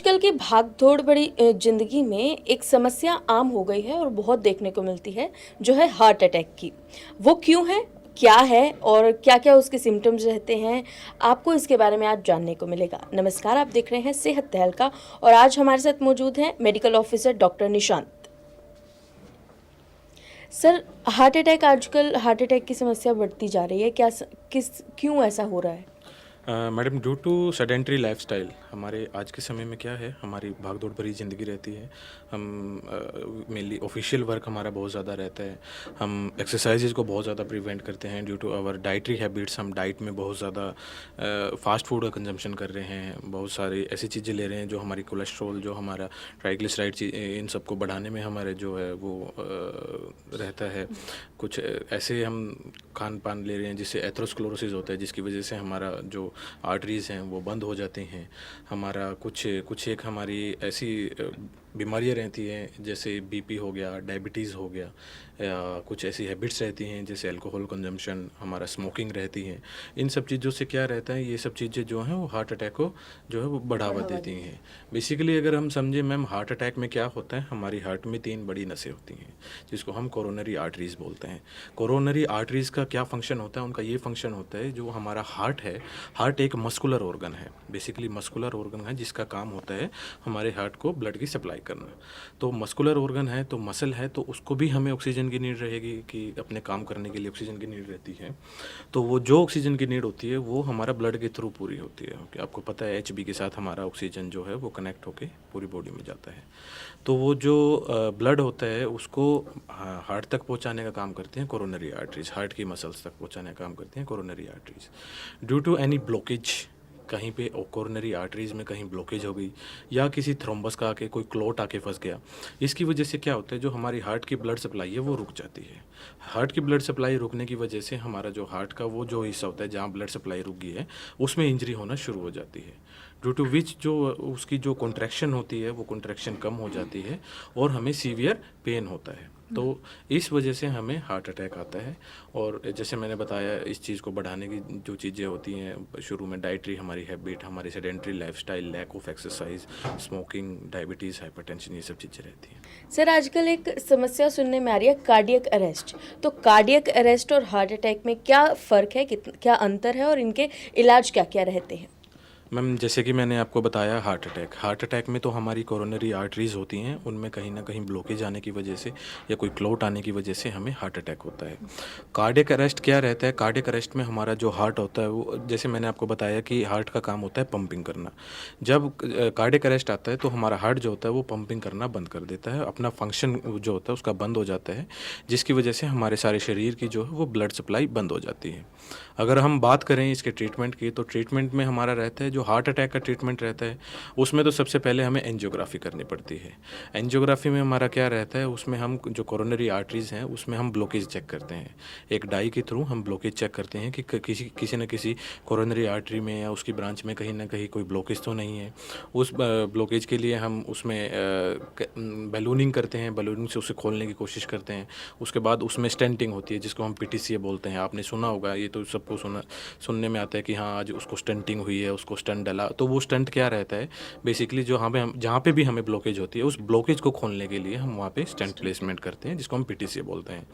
आजकल की भाग-दौड़ भरी ज़िंदगी में एक समस्या आम हो गई है और बहुत देखने को मिलती है, जो है हार्ट अटैक की। वो क्यों है, क्या है और क्या-क्या उसके सिम्पटम्स रहते हैं, आपको इसके बारे में आज जानने को मिलेगा। नमस्कार, आप देख रहे हैं सेहत तहलका और आज हमारे साथ मौजूद हैं medical officer doctor Nishant. Sir, heart attack की समस्या बढ़ती जा रही है, क्यों ऐसा हो रहा है? Madam, due to sedentary lifestyle हमारे आज के समय में क्या है, हमारी भागदौड़ भरी ज़िंदगी रहती है। हम मेनली ऑफिशियल वर्क हमारा बहुत ज़्यादा रहता है। हम एक्सरसाइजेज को बहुत ज़्यादा प्रिवेंट करते हैं due to our dietary habits. हम डाइट में बहुत ज़्यादा फास्ट फूड का कंजम्पशन कर रहे हैं, बहुत सारी ऐसी चीज़ें ले रहे हैं जो हमारी कोलेस्ट्रॉल, जो हमारा ट्राइग्लिसराइड, इन सबको बढ़ाने में हमारे जो है वो रहता है। कुछ ऐसे हम खान पान ले रहे हैं जिससे एथरोस्क्लेरोसिस होता है, जिसकी वजह से हमारा जो आर्टरीज़ हैं वो बंद हो जाती हैं। हमारा कुछ कुछ एक हमारी ऐसी बीमारियां रहती हैं जैसे बीपी हो गया, डायबिटीज़ हो गया, या कुछ ऐसी हैबिट्स रहती हैं जैसे अल्कोहल कंजम्पशन, हमारा स्मोकिंग रहती है। इन सब चीज़ों से क्या रहता है, ये सब चीज़ें जो हैं वो हार्ट अटैक को जो है वो बढ़ावा देती हैं। बेसिकली अगर हम समझें मैम, हार्ट अटैक में क्या होता है, हमारी हार्ट में 3 बड़ी नसें होती हैं जिसको हम कोरोनरी आर्टरीज़ बोलते हैं। कोरोनरी आर्टरीज़ का क्या फंक्शन होता है, उनका ये फंक्शन होता है, जो हमारा हार्ट है, हार्ट एक मस्कुलर ऑर्गन है, बेसिकली मस्कुलर ऑर्गन है जिसका काम होता है हमारे हार्ट को ब्लड की सप्लाई करना। तो मस्कुलर ऑर्गन है तो मसल है, तो उसको भी हमें ऑक्सीजन की नीड रहेगी कि अपने काम करने के लिए ऑक्सीजन की नीड रहती है। तो वो जो ऑक्सीजन की नीड होती है वो हमारा ब्लड के थ्रू पूरी होती है। कि आपको पता है एचबी के साथ हमारा ऑक्सीजन जो है वो कनेक्ट होके पूरी बॉडी में जाता है। तो वो जो ब्लड होता है उसको हार्ट तक पहुंचाने का काम करते हैं कोरोनरी आर्टरीज, हार्ट की मसल्स तक पहुंचाने का काम करते हैं coronary arteries. Due to any blockage, कहीं पे कोरोनरी आर्टरीज में कहीं ब्लॉकेज हो गई या किसी थ्रोम्बस का आके कोई क्लॉट आके फंस गया, इसकी वजह से क्या होता है, जो हमारी हार्ट की ब्लड सप्लाई है वो रुक जाती है। हार्ट की ब्लड सप्लाई रुकने की वजह से हमारा जो हार्ट का वो जो हिस्सा होता है जहाँ ब्लड सप्लाई रुक गई है उसमें इंजरी होना शुरू हो जाती है। ड्यू टू विच जो उसकी जो कॉन्ट्रैक्शन होती है वो कॉन्ट्रैक्शन कम हो जाती है और हमें सीवियर पेन होता है। तो इस वजह से हमें हार्ट अटैक आता है। और जैसे मैंने बताया, इस चीज़ को बढ़ाने की जो चीज़ें होती हैं शुरू में, डाइटरी हमारी हैबिट, हमारी sedentary lifestyle, lack of exercise, smoking, diabetes, hypertension, ये सब चीज़ें रहती हैं। सर, आजकल एक समस्या सुनने में आ रही है कार्डियक अरेस्ट। तो कार्डियक अरेस्ट और हार्ट अटैक में क्या फ़र्क है, क्या अंतर है और इनके इलाज क्या-क्या रहते हैं? मैम, जैसे कि मैंने आपको बताया, हार्ट अटैक में तो हमारी कोरोनरी आर्टरीज़ होती हैं, उनमें कहीं ना कहीं ब्लॉकेज आने की वजह से या कोई क्लॉट आने की वजह से हमें हार्ट अटैक होता है। कार्डियक अरेस्ट क्या रहता है, कार्डियक अरेस्ट में हमारा जो हार्ट होता है वो, जैसे मैंने आपको बताया कि हार्ट का काम होता है पंपिंग करना। जब कार्डियक अरेस्ट आता है तो हमारा हार्ट जो होता है वो पंपिंग करना बंद कर देता है, अपना फंक्शन जो होता है उसका बंद हो जाता है, जिसकी वजह से हमारे सारे शरीर की जो है वो ब्लड सप्लाई बंद हो जाती है। अगर हम बात करें इसके ट्रीटमेंट की, तो ट्रीटमेंट में हमारा रहता है, जो हार्ट अटैक का ट्रीटमेंट रहता है उसमें तो सबसे पहले हमें एंजियोग्राफी करनी पड़ती है। एंजियोग्राफी में हमारा क्या रहता है, उसमें हम जो कोरोनरी आर्टरीज़ हैं उसमें हम ब्लॉकेज चेक करते हैं। एक डाई के थ्रू हम ब्लॉकेज चेक करते हैं कि किसी न किसी कोरोनरी आर्टरी में या उसकी ब्रांच में कहीं ना कहीं कोई ब्लॉकेज तो नहीं है। उस ब्लॉकेज के लिए हम उसमें बैलूनिंग करते हैं, बैलूनिंग से उसे खोलने की कोशिश करते हैं। उसके बाद उसमें स्टेंटिंग होती है जिसको हम पीटीसीए बोलते हैं। आपने सुना होगा, ये तो सबको सुनने में आता है कि हाँ आज उसको स्टंटिंग हुई है, उसको स्टंट डला। तो वो स्टंट क्या रहता है, बेसिकली जो हम जहाँ पे भी हमें ब्लॉकेज होती है उस ब्लॉकेज को खोलने के लिए हम वहाँ पे स्टंट प्लेसमेंट करते हैं, जिसको हम पीटीसीए बोलते हैं।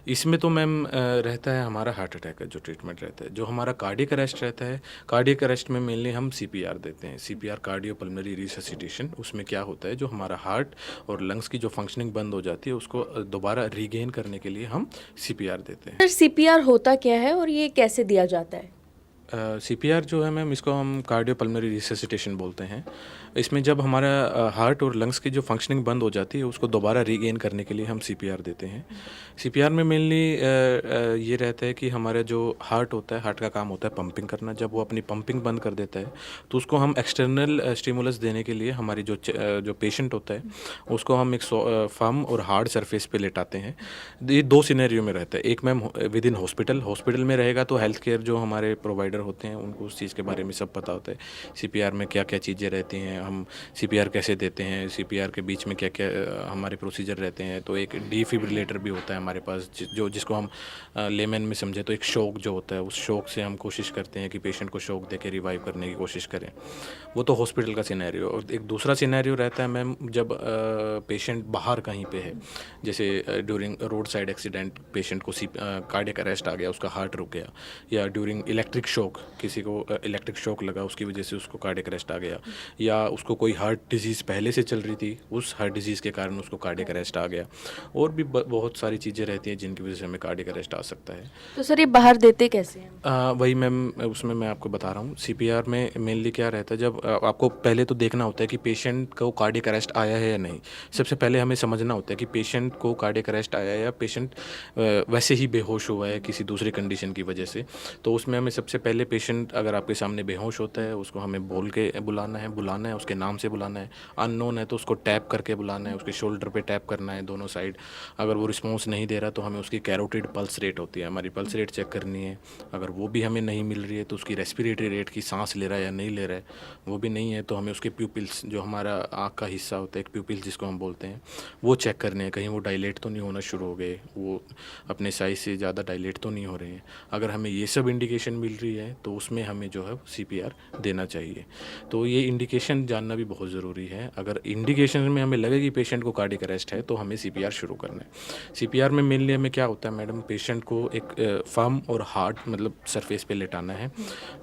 इसमें तो मैम रहता है हमारा हार्ट अटैक का जो ट्रीटमेंट रहता है। जो हमारा कार्डियक अरेस्ट रहता है, कार्डियक अरेस्ट में मेनली हम सीपीआर देते हैं, सीपीआर, कार्डियो पल्मोनरी रिससिटेशन। उसमें क्या होता है, जो हमारा हार्ट और लंग्स की जो फंक्शनिंग बंद हो जाती है उसको दोबारा रीगेन करने के लिए हम सीपीआर देते हैं। सर, सीपीआर होता क्या है और ये कैसे दिया जाता है? सीपीआर जो है मैम, इसको हम कार्डियो पल्मोनरी रिससिटेशन बोलते हैं। इसमें जब हमारा हार्ट और लंग्स की जो फंक्शनिंग बंद हो जाती है उसको दोबारा रीगेन करने के लिए हम सीपीआर देते हैं। सीपीआर में मेनली ये रहता है कि हमारा जो हार्ट होता है, हार्ट का काम होता है पंपिंग करना। जब वो अपनी पंपिंग बंद कर देता है तो उसको हम एक्सटर्नल स्टिमुलस देने के लिए हमारी जो पेशेंट होता है उसको हम एक फर्म और हार्ड सरफेस पे लेटाते हैं। ये 2 सिनेरियो में रहता है। एक मैम विद इन हॉस्पिटल में रहेगा तो हेल्थ केयर जो हमारे प्रोवाइडर प्रोवाइडर होते हैं उनको उस चीज़ के बारे में सब पता होता है। सीपीआर में क्या क्या चीज़ें रहती हैं, हम सीपीआर कैसे देते हैं, सीपीआर के बीच में क्या क्या हमारे प्रोसीजर रहते हैं। तो एक डिफिब्रिलेटर भी होता है हमारे पास जिसको हम लेमन में समझे तो एक शॉक जो होता है, उस शॉक से हम कोशिश करते हैं कि पेशेंट को शॉक दे के रिवाइव करने की कोशिश करें। वो तो हॉस्पिटल का सिनेरियो। और एक दूसरा सिनेरियो रहता है मैम, जब पेशेंट बाहर कहीं पे है, जैसे during road side accident patient को कार्डियक अरेस्ट आ गया, उसका हार्ट रुक गया, या ड्यूरिंग इलेक्ट्रिक शॉक किसी को इलेक्ट्रिक शॉक लगा उसकी वजह से उसको कार्डियक अरेस्ट आ गया, या उसको कोई हार्ट डिजीज़ पहले से चल रही थी, उस हार्ट डिजीज़ के कारण उसको कार्डियक अरेस्ट आ गया। और भी बहुत सारी चीज़ें रहती हैं जिनकी वजह से हमें कार्डियक अरेस्ट आ सकता है। तो सर ये बाहर देते कैसे हैं? वही मैम, उसमें मैं आपको बता रहा हूँ। सीपीआर में मेनली क्या रहता है, जब आपको पहले तो देखना होता है कि पेशेंट को कार्डियक अरेस्ट आया है या नहीं। सबसे पहले हमें समझना होता है कि पेशेंट को कार्डियक अरेस्ट आया है या पेशेंट वैसे ही बेहोश हुआ है किसी दूसरी कंडीशन की वजह से। तो उसमें हमें सबसे पहले पेशेंट अगर आपके सामने बेहोश होता है उसको हमें बोल के बुलाना है, उसके नाम से बुलाना है। अननोन है तो उसको टैप करके बुलाना है, उसके शोल्डर पे टैप करना है दोनों साइड। अगर वो रिस्पॉन्स नहीं दे रहा तो हमें उसकी कैरोटिड पल्स रेट होती है, हमारी पल्स रेट चेक करनी है। अगर वो भी हमें नहीं मिल रही है तो उसकी रेस्पिरेटरी रेट की सांस ले रहा है या नहीं ले रहा है, वो भी नहीं है तो हमें उसके प्यूपिल्स, जो हमारा आँख का हिस्सा होता है एक प्यूपिल जिसको हम बोलते हैं, वो चेक करने हैं। कहीं वो डायलेट तो नहीं होना शुरू हो गए, वो अपने साइज़ से ज़्यादा डायलेट तो नहीं हो रहे हैं। अगर हमें ये सब इंडिकेशन मिल रही है तो उसमें हमें जो है सीपीआर देना चाहिए। तो ये इंडिकेशन जानना भी बहुत ज़रूरी है। अगर इंडिकेशन में हमें लगे कि पेशेंट को कार्डियक अरेस्ट है तो हमें सीपीआर शुरू करना है। सीपीआर में मेनली हमें क्या होता है मैडम, पेशेंट को एक फर्म और हार्ड मतलब सरफेस पे लेटाना है।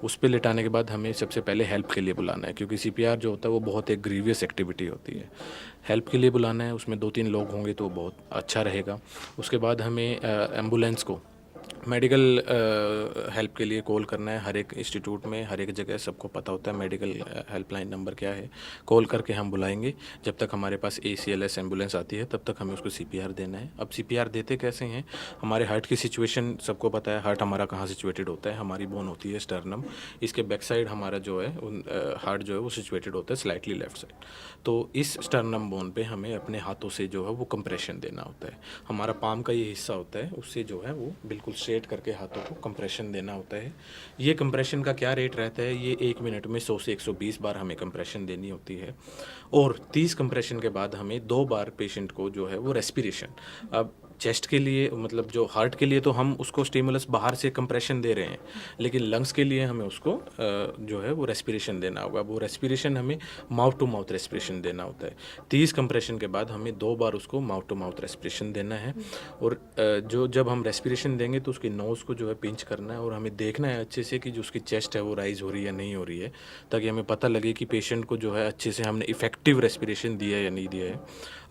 उस पे लेटाने के बाद हमें सबसे पहले हेल्प के लिए बुलाना है, क्योंकि सीपीआर जो होता है वो बहुत एक ग्रीवियस एक्टिविटी होती है। हेल्प के लिए बुलाना है, उसमें 2-3 लोग होंगे तो बहुत अच्छा रहेगा। उसके बाद हमें एम्बुलेंस को मेडिकल हेल्प के लिए कॉल करना है। हर एक इंस्टीट्यूट में हर एक जगह सबको पता होता है मेडिकल हेल्पलाइन नंबर क्या है। कॉल करके हम बुलाएंगे। जब तक हमारे पास ACLS एम्बुलेंस आती है तब तक हमें उसको सीपीआर देना है। अब सीपीआर देते कैसे हैं, हमारे हार्ट की सिचुएशन सबको पता है। हार्ट हमारा कहाँ सिचुएटेड होता है, हमारी बोन होती है स्टर्नम, इसके बैक साइड हमारा जो है हार्ट जो है वो सिचुएटेड होता है स्लाइटली लेफ्ट साइड। तो इस स्टर्नम बोन पे हमें अपने हाथों से जो है वो कंप्रेशन देना होता है। हमारा पाम का ये हिस्सा होता है, उससे जो है वो बिल्कुल स्ट्रेट करके हाथों को कंप्रेशन देना होता है। ये कंप्रेशन का क्या रेट रहता है, ये 1 मिनट में 100 से 120 बार हमें कंप्रेशन देनी होती है। और 30 कंप्रेशन के बाद हमें 2 बार पेशेंट को जो है वो रेस्पिरेशन, अब चेस्ट के लिए मतलब जो हार्ट के लिए तो हम उसको स्टिमुलस बाहर से कंप्रेशन दे रहे हैं, लेकिन लंग्स के लिए हमें उसको जो है वो रेस्पिरेशन देना होगा। वो रेस्पिरेशन हमें माउथ टू माउथ रेस्पिरेशन देना होता है। 30 कंप्रेशन के बाद हमें 2 बार उसको माउथ टू माउथ रेस्पिरेशन देना है। और जब हम रेस्पिरेशन देंगे तो उसकी नोज़ को जो है पिंच करना है और हमें देखना है अच्छे से कि जो उसकी चेस्ट है वो राइज हो रही है या नहीं हो रही है, ताकि हमें पता लगे कि पेशेंट को जो है अच्छे से हमने इफेक्टिव रेस्पिरेशन दिया है या नहीं दिया है।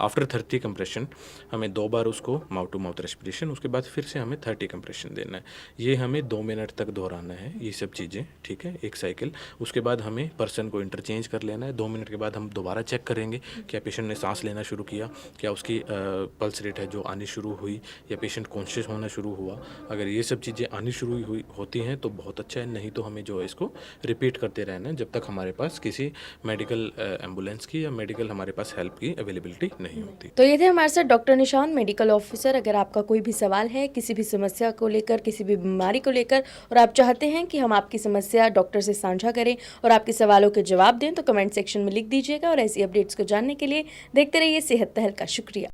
आफ्टर 30 कंप्रेशन हमें 2 बार उसको माउथ टू माउथ रेस्पिरेशन, उसके बाद फिर से हमें 30 कंप्रेशन देना है। ये हमें 2 मिनट तक दोहराना है ये सब चीज़ें, ठीक है, एक साइकिल। उसके बाद हमें पर्सन को इंटरचेंज कर लेना है। 2 मिनट के बाद हम दोबारा चेक करेंगे क्या पेशेंट ने सांस लेना शुरू किया, क्या उसकी पल्स रेट है जो आनी शुरू हुई, या पेशेंट कॉन्शियस होना शुरू हुआ। अगर ये सब चीज़ें आनी शुरू हुई होती हैं तो बहुत अच्छा है, नहीं तो हमें जो है इसको रिपीट करते रहना है जब तक हमारे पास किसी मेडिकल एम्बुलेंस की या मेडिकल हमारे पास हेल्प की अवेलेबिलिटी नहीं होती। तो ये थे हमारे साथ डॉक्टर निशान, मेडिकल ऑफिसर। अगर आपका कोई भी सवाल है किसी भी समस्या को लेकर, किसी भी बीमारी को लेकर, और आप चाहते हैं कि हम आपकी समस्या डॉक्टर से साझा करें और आपके सवालों के जवाब दें, तो कमेंट सेक्शन में लिख दीजिएगा। और ऐसी अपडेट्स को जानने के लिए देखते रहिए सेहत तहलका। शुक्रिया।